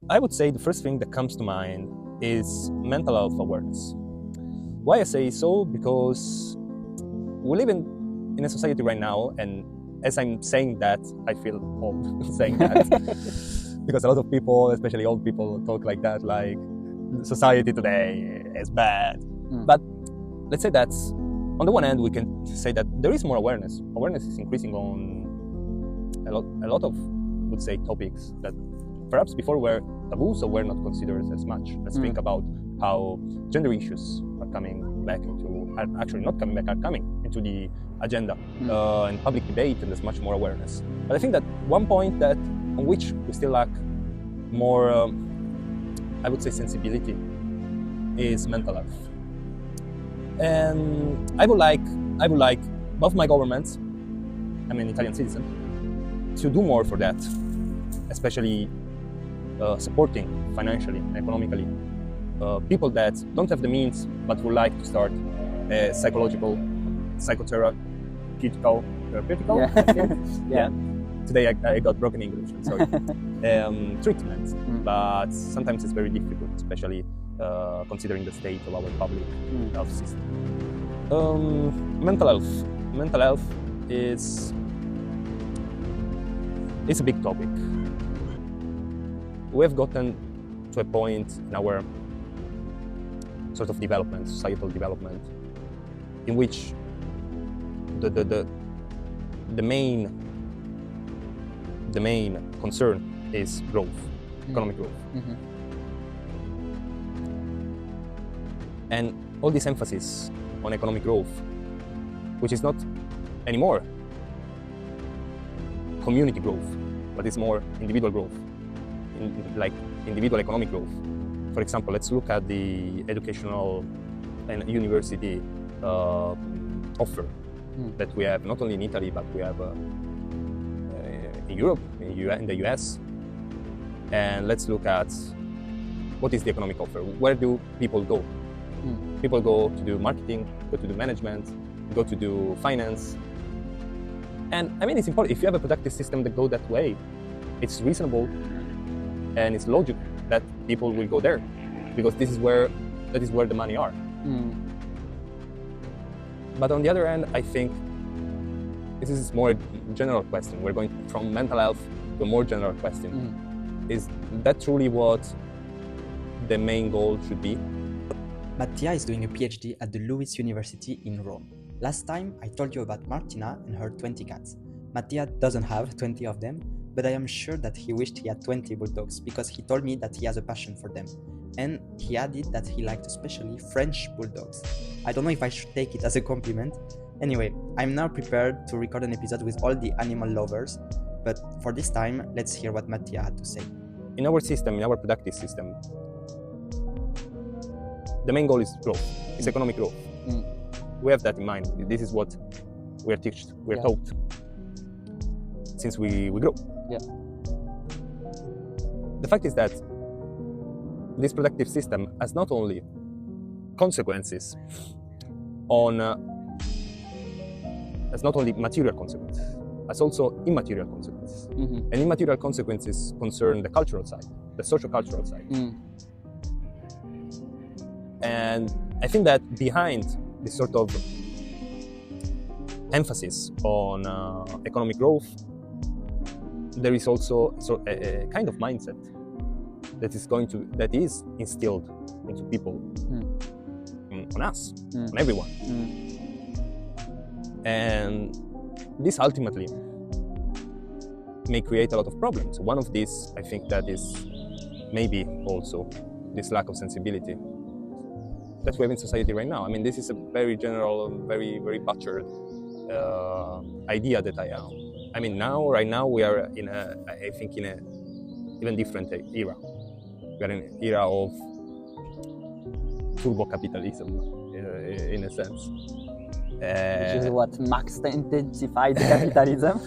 I would say the first thing that comes to mind is mental health awareness. Why I say so? Because we live in a society right now, and as I'm saying that, I feel old saying that. Because a lot of people, especially old people, talk like that, like society today is bad. But let's say that on the one hand, we can say that there is more awareness. Awareness is increasing on a lot of, I would say, topics that perhaps before were taboo, so were not considered as much. Let's think about how gender issues are coming back are coming into the agenda and public debate, and there's much more awareness. But I think that one point on which we still lack more, I would say, sensibility is mental health. And I would like both my governments, I'm an Italian citizen, to do more for that, especially supporting financially and economically people that don't have the means but would like to start a psychotherapeutical, yeah. Today I got broken English, I'm sorry. Treatment, but sometimes it's very difficult, especially considering the state of our public health system. Mental health is a big topic. We have gotten to a point in our sort of development, societal development, in which the main concern is growth, economic growth. And all this emphasis on economic growth, which is not anymore community growth, but it's more individual growth, like individual economic growth. For example, let's look at the educational and university offer that we have not only in Italy, but we have in Europe, in the US. And let's look at what is the economic offer. Where do people go? People go to do marketing, go to do management, go to do finance. And I mean, it's important. If you have a productive system that goes that way, it's reasonable and it's logical that people will go there, because that is where the money are. But on the other hand, I think this is more a general question. We're going from mental health to a more general question. Is that truly what the main goal should be? Mattia is doing a PhD at the Lewis University in Rome. Last time I told you about Martina and her 20 cats. Mattia doesn't have 20 of them, but I am sure that he wished he had 20 bulldogs, because he told me that he has a passion for them. And he added that he liked especially French bulldogs. I don't know if I should take it as a compliment. Anyway, I'm now prepared to record an episode with all the animal lovers, but for this time, let's hear what Mattia had to say. In our system, in our productive system, the main goal is growth. It's economic growth. We have that in mind. This is what we are taught since we grow. Yeah. The fact is that this productive system has not only consequences has not only material consequences, has also immaterial consequences. And immaterial consequences concern the cultural side, the social-cultural side. And I think that behind this sort of emphasis on economic growth, there is also a kind of mindset that is instilled into people, on us, on everyone. And this ultimately may create a lot of problems. One of these, I think, that is maybe also this lack of sensibility that we have in society right now. I mean, this is a very general, very, very butchered idea that I have. I mean, right now, we are in a even different era. We are in an era of turbo capitalism, in a sense. Which is what Marx intensified capitalism.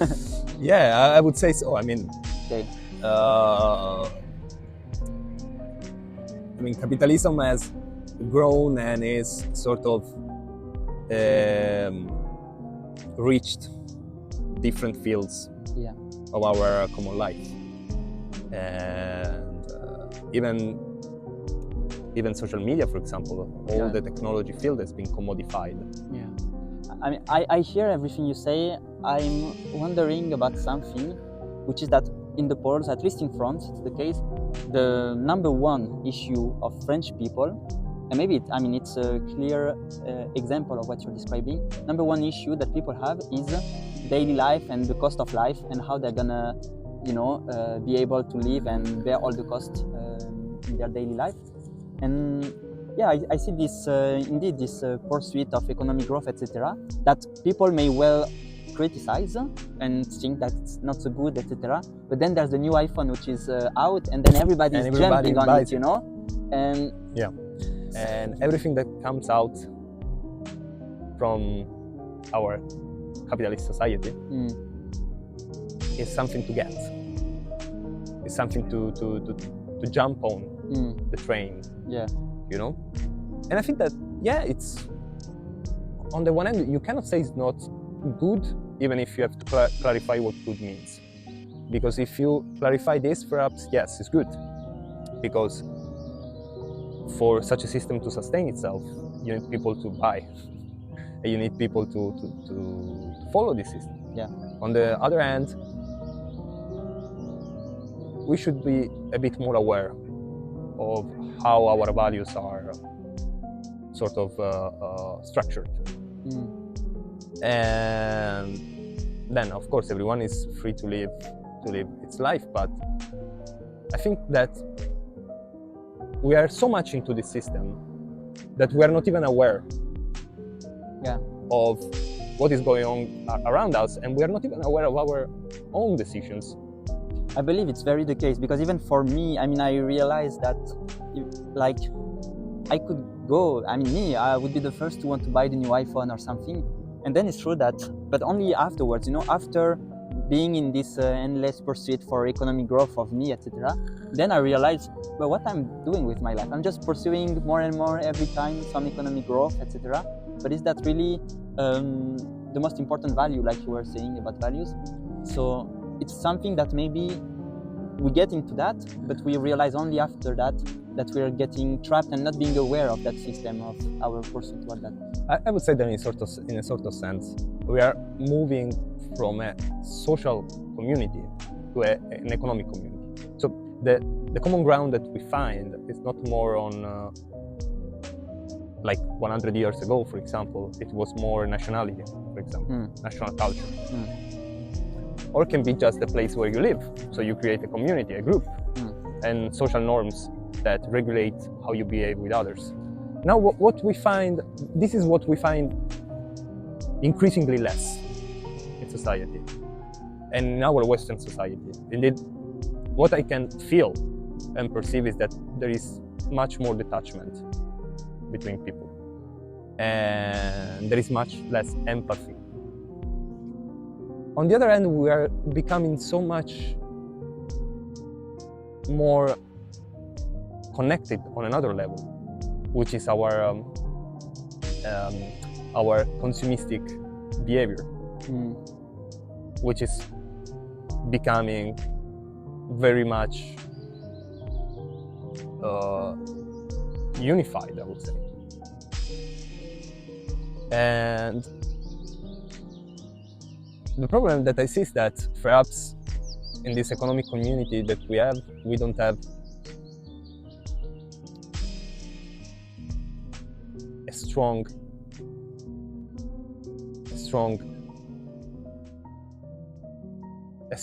Yeah, I would say so. I mean, okay. Capitalism has grown and is sort of reached different fields of our common life. And even social media, for example, all the technology field has been commodified. Yeah. I mean, I hear everything you say. I'm wondering about something, which is that in the polls, at least in France, it's the case, the number one issue of French people, and maybe it's a clear example of what you're describing. Number one issue that people have is daily life and the cost of life and how they're gonna, be able to live and bear all the costs in their daily life. And yeah, I see this indeed this pursuit of economic growth, etc., that people may well criticize and think that it's not so good, etc. But then there's the new iPhone which is out, and then everybody's jumping on it, and yeah, and everything that comes out from our capitalist society is something to get. It's something to jump on the train. Yeah. And I think that it's on the one hand you cannot say it's not good, even if you have to clarify what good means, because if you clarify this, perhaps yes, it's good, because for such a system to sustain itself you need people to buy and you need people to follow this system. Yeah. On the other hand, we should be a bit more aware of how our values are sort of structured. And then, of course, everyone is free to live its life, but I think that we are so much into this system that we are not even aware of what is going on around us, and we are not even aware of our own decisions. I believe it's very the case, because even for me, I realized that I could go, I would be the first to want to buy the new iPhone or something, and then it's true that, but only afterwards, after being in this endless pursuit for economic growth of me, etc., then I realized, well, what I'm doing with my life, I'm just pursuing more and more every time some economic growth, etc., but is that really the most important value, like you were saying about values? So it's something that maybe we get into that, but we realize only after that we are getting trapped and not being aware of that system of our pursuit toward that. I would say that in a sort of sense, we are moving from a social community to an economic community. So the common ground that we find is not more on like 100 years ago, for example, it was more nationality, for example, national culture. Or it can be just the place where you live. So you create a community, a group, and social norms that regulate how you behave with others. Now what we find, this is what we find increasingly less in society and in our Western society. Indeed, what I can feel and perceive is that there is much more detachment between people, and there is much less empathy. On the other hand, we are becoming so much more connected on another level, which is our consumeristic behavior, which is becoming very much unified, I would say. And the problem that I see is that perhaps in this economic community that we have, we don't have a strong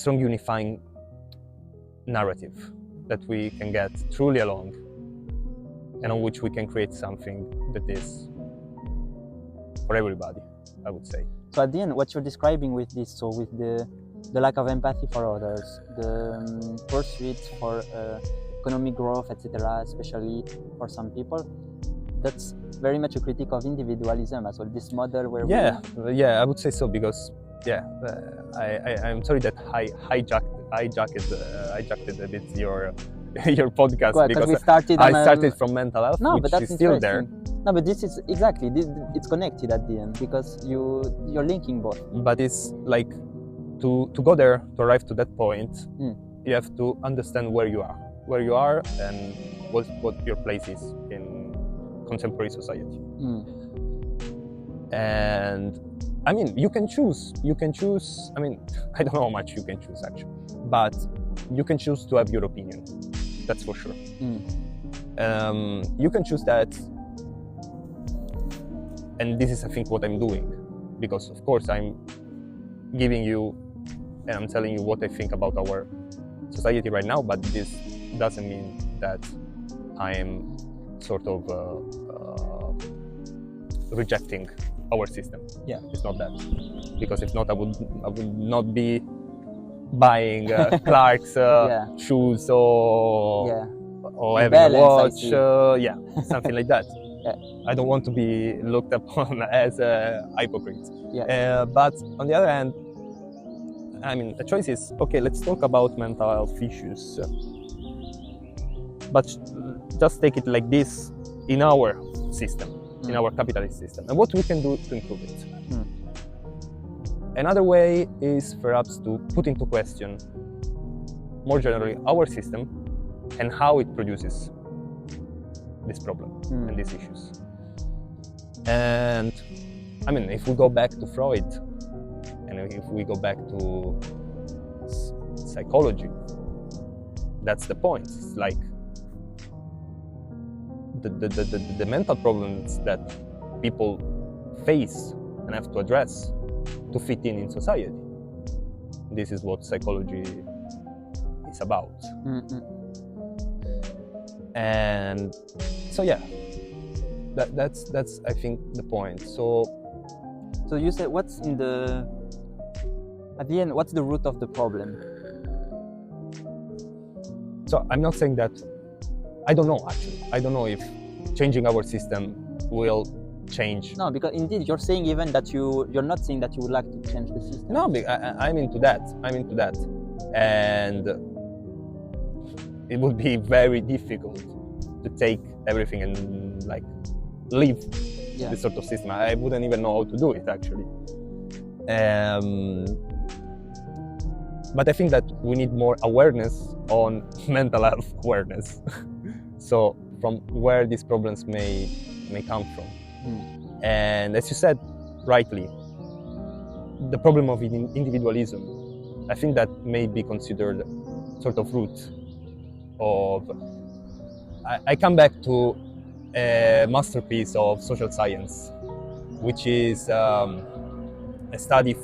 unifying narrative that we can get truly along and on which we can create something that is for everybody, I would say. So at the end, what you're describing with this, so with the lack of empathy for others, the pursuit for economic growth, etc., especially for some people, that's very much a critique of individualism as well, this model where I would say so, because I'm sorry that I hijacked a bit your podcast, because we started I started from mental health, no, which but that's is still there. No, but this is exactly, it's connected at the end, because you're linking both. But it's like to go there, to arrive to that point, you have to understand where you are. where you are and what your place is in contemporary society. And I mean, you can choose. I mean, I don't know how much you can choose actually, but you can choose to have your opinion. That's for sure. You can choose that, and this is, I think, what I'm doing, because of course I'm giving you and I'm telling you what I think about our society right now, but this doesn't mean that I am sort of rejecting our system. Yeah, it's not that, because if not, I would not be buying Clark's shoes or having a watch, something like that. I don't want to be looked upon as a hypocrite. But on the other hand, I mean, the choice is, okay, let's talk about mental health issues, but just take it like this in our system, in our capitalist system, and what we can do to improve it. Another way is perhaps to put into question, more generally, our system and how it produces this problem and these issues. And I mean, if we go back to Freud, and if we go back to psychology, that's the point. It's like the mental problems that people face and have to address to fit in society. This is what psychology is about. And so that's I think the point. So you said, at the end, what's the root of the problem? So I'm not saying that, I don't know actually. I don't know if changing our system will change. No, because indeed you're saying even that you're not saying that you would like to change the system. No, I'm into that. And it would be very difficult to take everything and like leave this sort of system. I wouldn't even know how to do it actually. But I think that we need more awareness on mental health awareness. So from where these problems may come from. And as you said rightly, the problem of individualism, I think that may be considered sort of root of... I come back to a masterpiece of social science, which is a study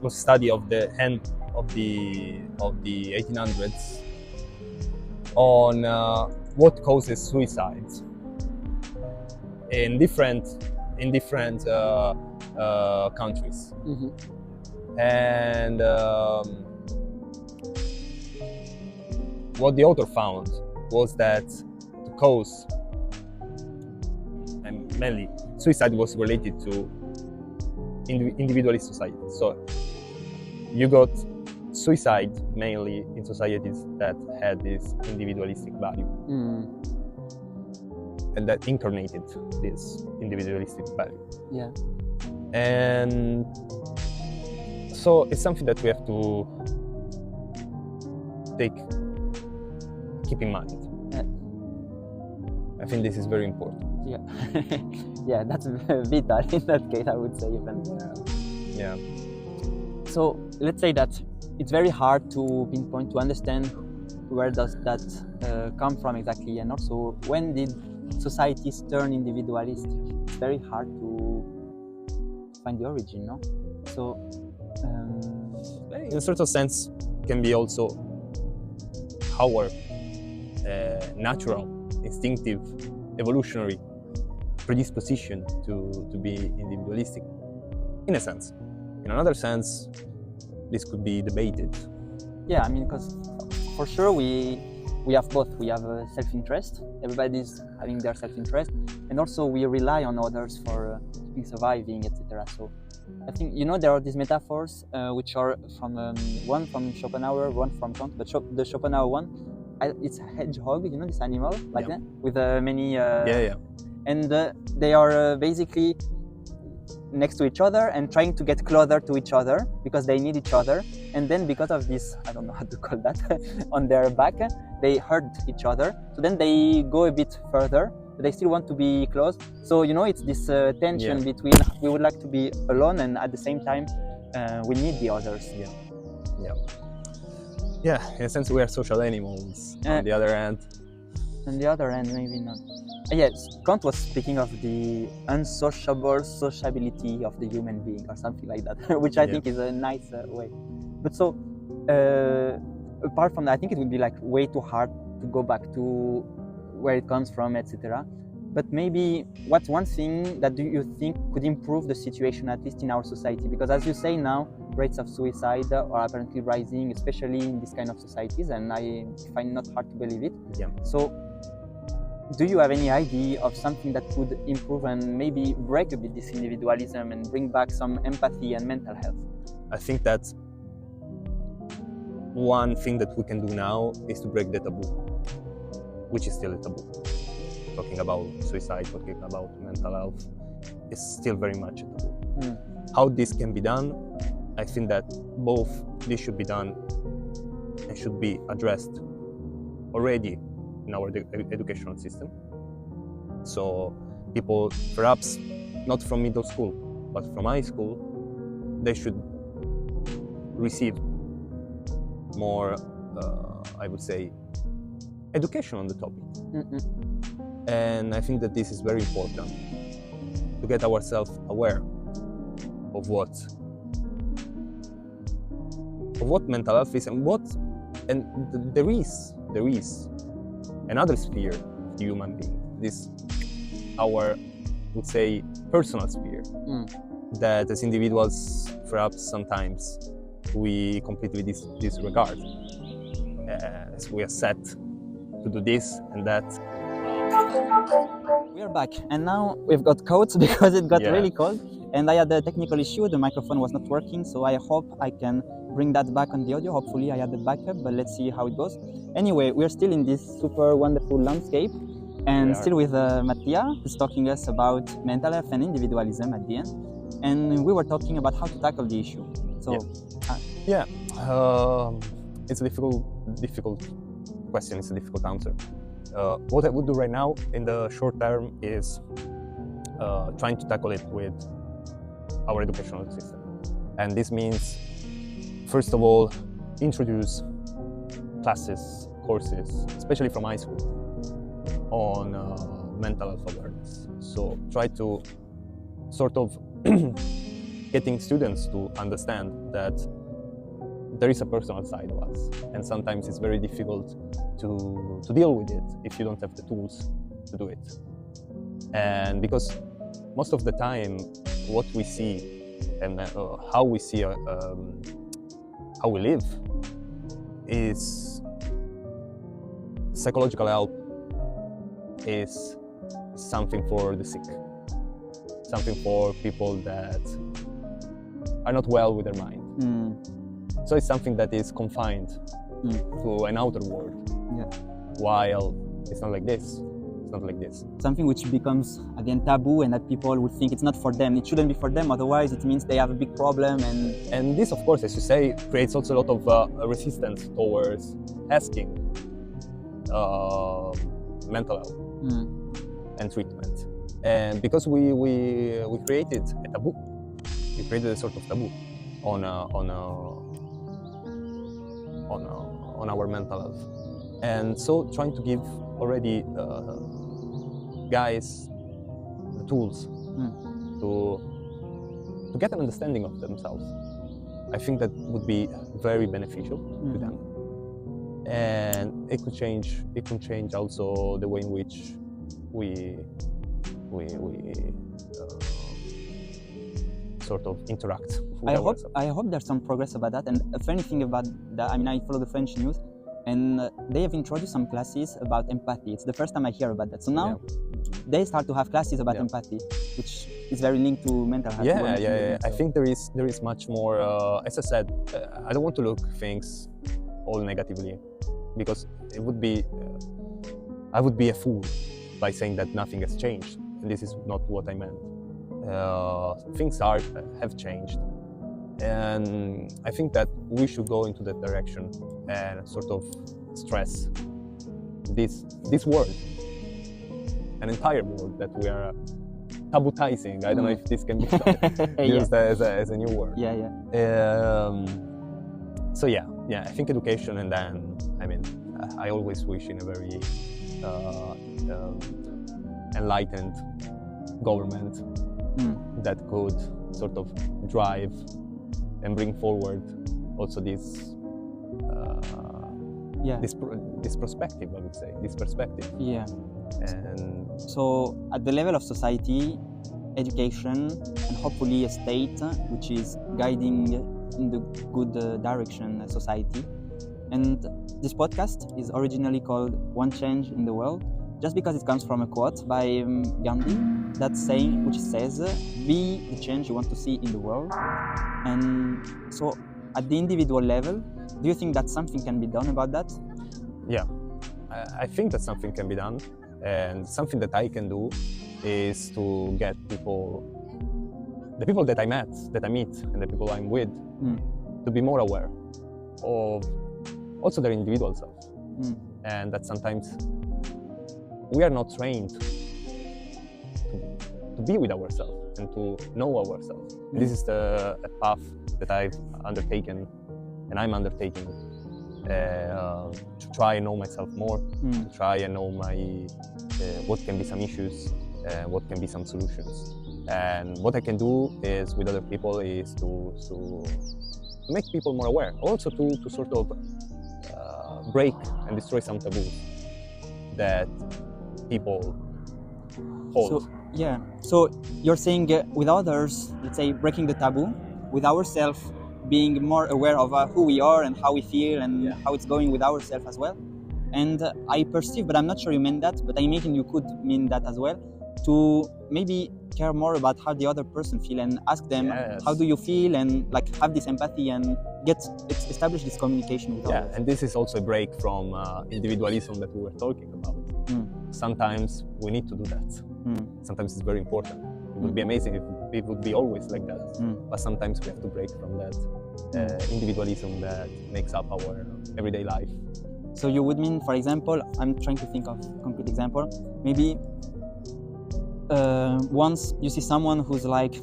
was a study of the end of the 1800s on what causes suicides in different countries. And what the author found was that the cause, and mainly suicide, was related to individualist society. So you got suicide mainly in societies that had this individualistic value, and that incarnated this individualistic value. And so it's something that we have to keep in mind. I think this is very important. Yeah, that's vital in that case, I would say even. Yeah. So let's say that it's very hard to pinpoint, to understand where does that come from exactly, and also when did societies turn individualistic. It's very hard to find the origin, no? So in a certain sense, can be also our natural, instinctive, evolutionary predisposition to be individualistic, in a sense. In another sense, this could be debated. Yeah, I mean, because for sure we have both. We have self-interest. Everybody's having their self-interest, and also we rely on others for keeping surviving, etc. So I think, there are these metaphors which are from one from Schopenhauer, one from Kant. But the Schopenhauer one, it's a hedgehog, this animal like that, with many. And they are basically next to each other and trying to get closer to each other because they need each other. And then because of this, I don't know how to call that, on their back, they hurt each other. So then they go a bit further, but they still want to be close. So, you know, it's this tension between we would like to be alone and at the same time we need the others. Yeah, in a sense we are social animals. On the other hand, maybe not. Yes, Kant was speaking of the unsociable sociability of the human being or something like that, which I think is a nice way. But so, apart from that, I think it would be like way too hard to go back to where it comes from, etc. But maybe what's one thing that do you think could improve the situation, at least in our society? Because as you say now, rates of suicide are apparently rising, especially in this kind of societies, and I find it not hard to believe it. So, do you have any idea of something that could improve and maybe break a bit this individualism and bring back some empathy and mental health? I think that one thing that we can do now is to break the taboo, which is still a taboo. Talking about suicide, talking about mental health is still very much a taboo. How this can be done, I think that both this should be done and should be addressed already in our educational system. So people, perhaps not from middle school, but from high school, they should receive more, I would say, education on the topic. And I think that this is very important to get ourselves aware of what mental health is and there is another sphere of the human being. This our, would say, personal sphere that as individuals perhaps sometimes we completely disregard, as we are set to do this and that. We are back, and now we've got coats because it got really cold, and I had a technical issue. The microphone was not working, so I hope I can bring that back on the audio. Hopefully I had the backup, but let's see how it goes. Anyway, we're still in this super wonderful landscape, and still with Mattia, who's talking us about mental health and individualism at the end, and we were talking about how to tackle the issue. So it's a difficult question, it's a difficult answer. What I would do right now in the short term is trying to tackle it with our educational system. And this means, first of all, introduce classes, courses, especially from high school, on mental health awareness. So try to sort of getting students to understand that there is a personal side of us, and sometimes it's very difficult to deal with it if you don't have the tools to do it. And because most of the time what we see and how we see how we live is psychological help is something for the sick, something for people that are not well with their mind. So it's something that is confined to an outer world, while it's not like this. It's not like this. Something which becomes, again, taboo, and that people would think it's not for them. It shouldn't be for them, otherwise it means they have a big problem. And this, of course, as you say, creates also a lot of resistance towards asking mental health and treatment. And because we created a taboo, we created a sort of taboo on our mental health, and so trying to give already guys the tools to get an understanding of themselves, I think that would be very beneficial to them, and it could change also the way in which we sort of interact with I hope there's some progress about that. And a funny thing about that, I mean, I follow the French news, and they have introduced some classes about empathy. It's the first time I hear about that. So now they start to have classes about empathy, which is very linked to mental health. I think there is much more. As I said, I don't want to look things all negatively, because it would be I would be a fool by saying that nothing has changed, and this is not what I meant. I things have changed, and I think that we should go into that direction and sort of stress this world, an entire world that we are tabutizing. I don't know if this can be used as a new word. So I think education, and then I always wish in a very enlightened government that could sort of drive and bring forward also this perspective, I would say, this perspective. And so at the level of society, education, and hopefully a state which is guiding in the good direction society. And this podcast is originally called One Change in the World, just because it comes from a quote by Gandhi which says, be the change you want to see in the world. And so at the individual level, do you think that something can be done about that? Yeah, I think that something can be done, and something that I can do is to get the people that I meet, and the people I'm with, to be more aware of also their individual self, and that sometimes we are not trained to be with ourselves and to know ourselves. This is a path that I've undertaken, and I'm undertaking to try and know myself more, to try and know what can be some issues, what can be some solutions. And what I can do is with other people is to make people more aware, also to sort of break and destroy some taboos that people hold. So you're saying with others, let's say breaking the taboo, with ourselves being more aware of who we are and how we feel and how it's going with ourselves as well. And I perceive, but I'm not sure you meant that, but I imagine you could mean that as well, to maybe care more about how the other person feel and ask them, how do you feel, and like have this empathy and establish this communication with others. And this is also a break from individualism that we were talking about. Sometimes we need to do that. Sometimes it's very important. It would be amazing if it would be always like that, but sometimes we have to break from that individualism that makes up our everyday life. So you would mean, for example, I'm trying to think of a concrete example, maybe once you see someone who's like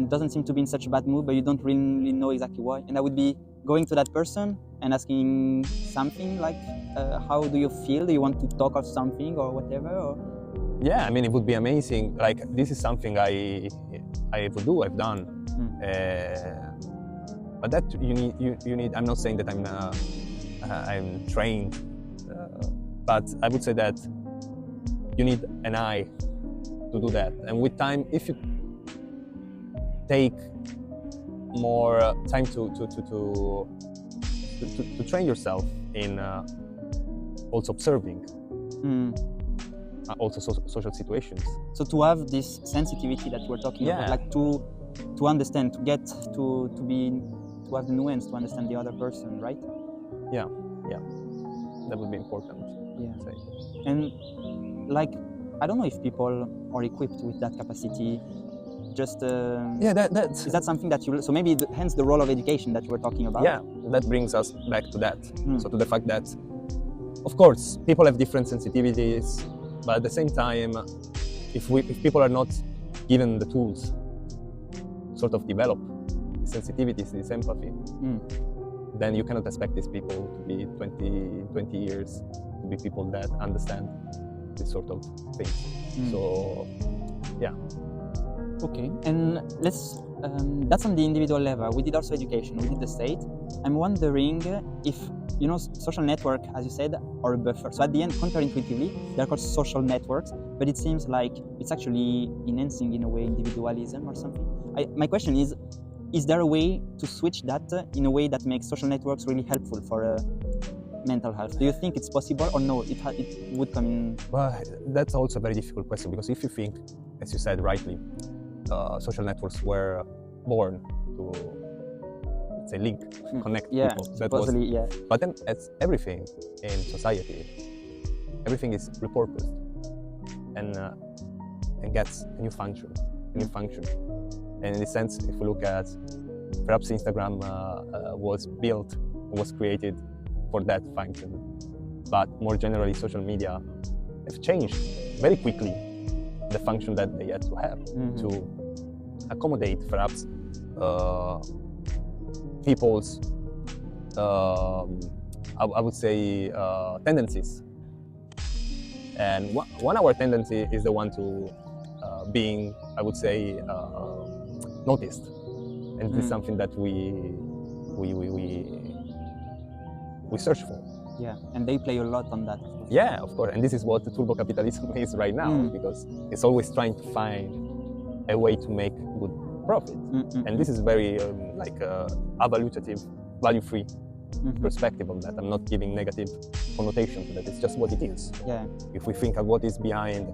doesn't seem to be in such a bad mood, but you don't really know exactly why, and I would be going to that person and asking something like, how do you feel? Do you want to talk of something or whatever? Or... Yeah, I mean, it would be amazing. Like, this is something I would do, I've done. But that you need. I'm not saying that I'm trained, but I would say that you need an eye to do that. And with time, if you take more time to train yourself in also observing. Also social situations. So to have this sensitivity that we're talking about, like to understand, to get to have the nuance to understand the other person, right? Yeah, that would be important. And like, I don't know if people are equipped with that capacity. Just is that something that you? So maybe hence the role of education that you were talking about. Yeah, that brings us back to that. So to the fact that, of course, people have different sensitivities. But at the same time, if people are not given the tools to sort of develop the sensitivities, this empathy, then you cannot expect these people to be 20 years, to be people that understand this sort of things. So, yeah. Okay, and let's, that's on the individual level. We did also education, we did the state. I'm wondering if, social network, as you said, are a buffer. So at the end, counterintuitively, they're called social networks, but it seems like it's actually enhancing, in a way, individualism or something. My question is there a way to switch that in a way that makes social networks really helpful for mental health? Do you think it's possible, or no, it would come in? Well, that's also a very difficult question, because if you think, as you said rightly, social networks were born to, let's say, link, connect people. But then, as everything in society, everything is repurposed and gets a new function. new function. And in this sense, if we look at, perhaps Instagram was created for that function. But more generally, social media have changed very quickly the function that they had to have to accommodate perhaps people's, I would say, tendencies. And one our tendency is the one to being, I would say, noticed. And this is something that we search for. Yeah, and they play a lot on that. Yeah, of course. And this is what the turbo capitalism is right now, because it's always trying to find a way to make good profit. And this is very evaluative, value-free perspective of that. I'm not giving negative connotation to that. It's just what it is. Yeah. If we think of what is behind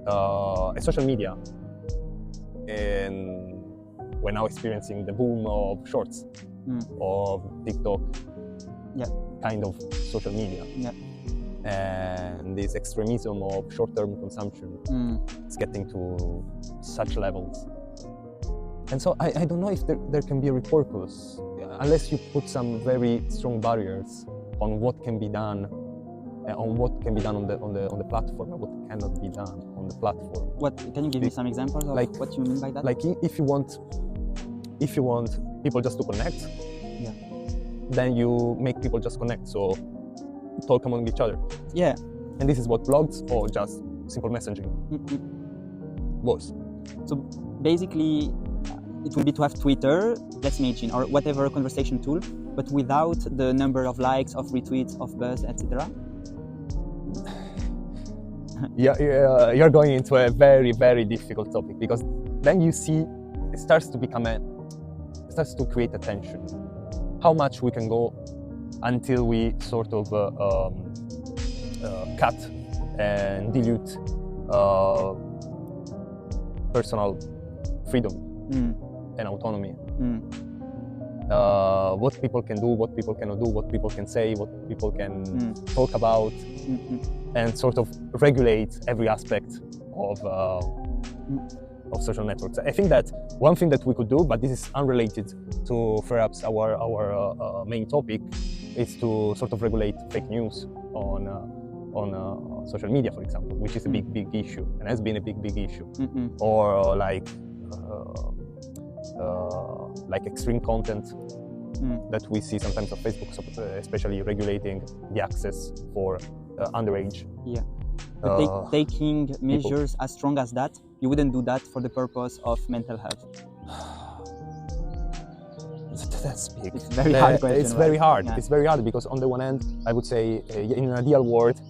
a social media, and we're now experiencing the boom of shorts, of TikTok, kind of social media. And this extremism of short-term consumption is getting to such levels. And so I don't know if there can be a repurpose, unless you put some very strong barriers on what can be done, on the platform, and what cannot be done on the platform. What can you give me some examples of what you mean by that? Like if you want people just to connect, then you make people just connect, so talk among each other. Yeah. And this is what blogs or just simple messaging was. So basically, it will be to have Twitter, let's imagine, or whatever conversation tool, but without the number of likes, of retweets, of buzz, etc. You're going into a very, very difficult topic, because then you see it starts to create a tension. How much we can go until we sort of cut and dilute personal freedom and autonomy. What people can do, what people cannot do, what people can say, what people can talk about, and sort of regulate every aspect of social networks. I think that one thing that we could do, but this is unrelated to perhaps our main topic, is to sort of regulate fake news on social media, for example, which is a big issue and has been a big issue. Or like extreme content that we see sometimes on Facebook, especially regulating the access for underage. Yeah. But taking measures as strong as that, you wouldn't do that for the purpose of mental health. That's big. It's very hard question. It's very hard. Yeah. It's very hard, because on the one hand, I would say in an ideal world,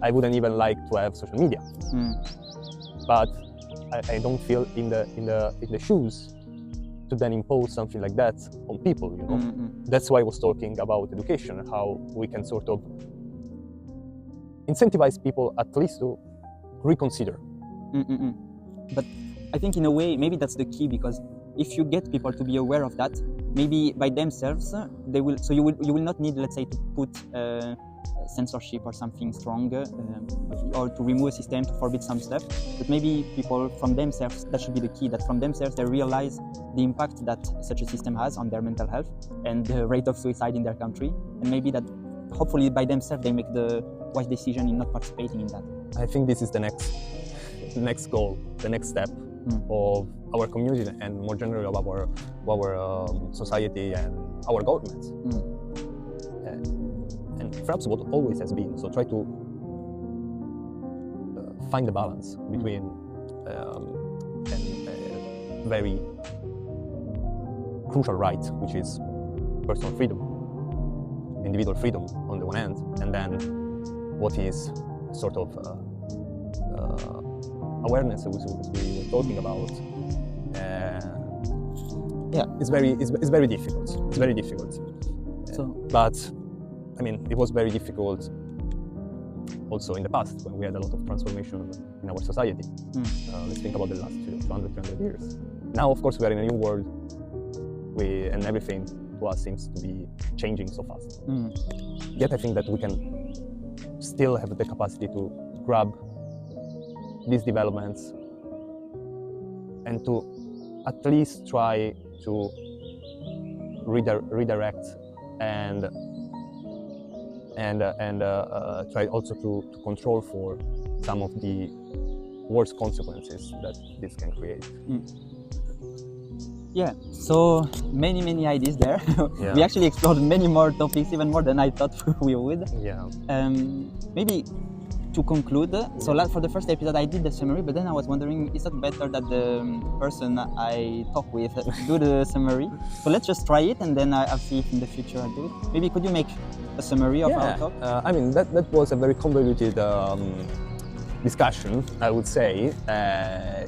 I wouldn't even like to have social media. But I don't feel in the shoes to then impose something like that on people. You know, that's why I was talking about education, how we can sort of incentivize people at least to reconsider. But I think in a way, maybe that's the key, because if you get people to be aware of that, maybe by themselves they will. So you will not need, let's say, to put censorship or something stronger, or to remove a system to forbid some stuff. But maybe people from themselves, that should be the key. That from themselves they realize the impact that such a system has on their mental health and the rate of suicide in their country, and maybe that hopefully by themselves they make the wise decision in not participating in that. I think this is the next goal, the next step of our community, and more generally of our society and our governments. And perhaps what always has been. So try to find the balance between a very crucial right, which is personal freedom, individual freedom on the one hand, and then what is sort of awareness we were talking about. It's very difficult. It's very difficult. But I mean, it was very difficult also in the past, when we had a lot of transformation in our society. Let's think about the last 200, 300 years. Now, of course, we are in a new world, and everything to us seems to be changing so fast. Yet I think that we can still have the capacity to grab these developments and to at least try to redirect and try also to control for some of the worst consequences that this can create. Yeah, so many ideas there. Yeah. We actually explored many more topics, even more than I thought we would. Yeah. Maybe to conclude, so for the first episode I did the summary, but then I was wondering, is it better that the person I talk with do the summary? So let's just try it, and then I'll see if in the future I'll do it. Maybe could you make a summary of our talk? I mean, that was a very convoluted discussion, I would say.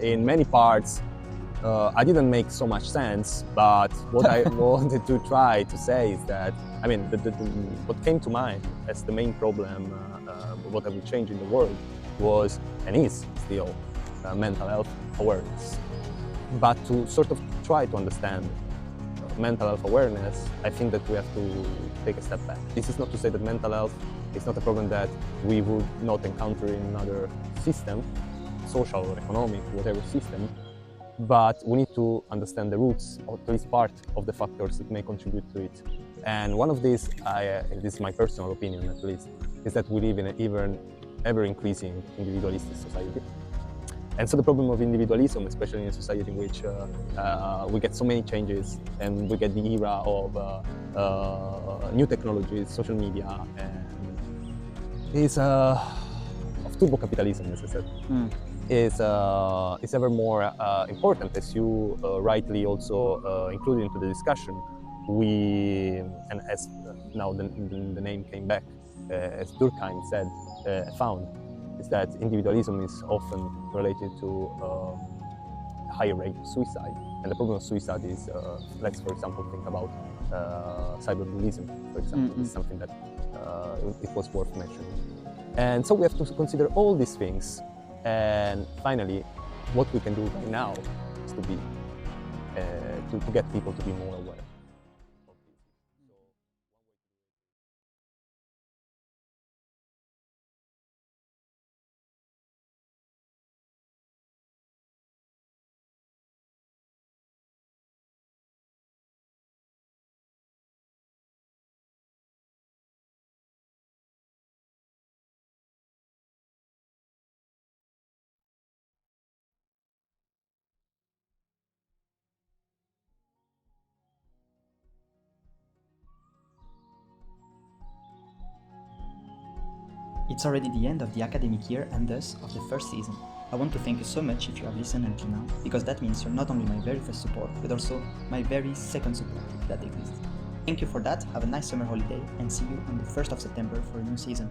In many parts, I didn't make so much sense, but what I wanted to try to say is that, I mean, what came to mind as the main problem, what I would change in the world was, and is still, mental health awareness. But to sort of try to understand mental health awareness, I think that we have to take a step back. This is not to say that mental health is not a problem that we would not encounter in another system, social or economic, whatever system, but we need to understand the roots, or at least part of the factors that may contribute to it. And one of these, this is my personal opinion at least, is that we live in an ever-increasing individualistic society. And so the problem of individualism, especially in a society in which we get so many changes and we get the era of new technologies, social media, and is of turbo capitalism, as I said, is ever more important, as you rightly also included into the discussion. And as now the name came back, as Durkheim said, found, is that individualism is often related to a higher rate of suicide. And the problem of suicide is, let's for example think about cyberbullying, for example. It's something that it was worth mentioning. And so we have to consider all these things. And finally, what we can do right now is to be to get people to be more aware. It's already the end of the academic year and thus of the first season. I want to thank you so much if you have listened until now, because that means you're not only my very first support, but also my very second support, if that exists. Thank you for that, have a nice summer holiday, and see you on the 1st of September for a new season.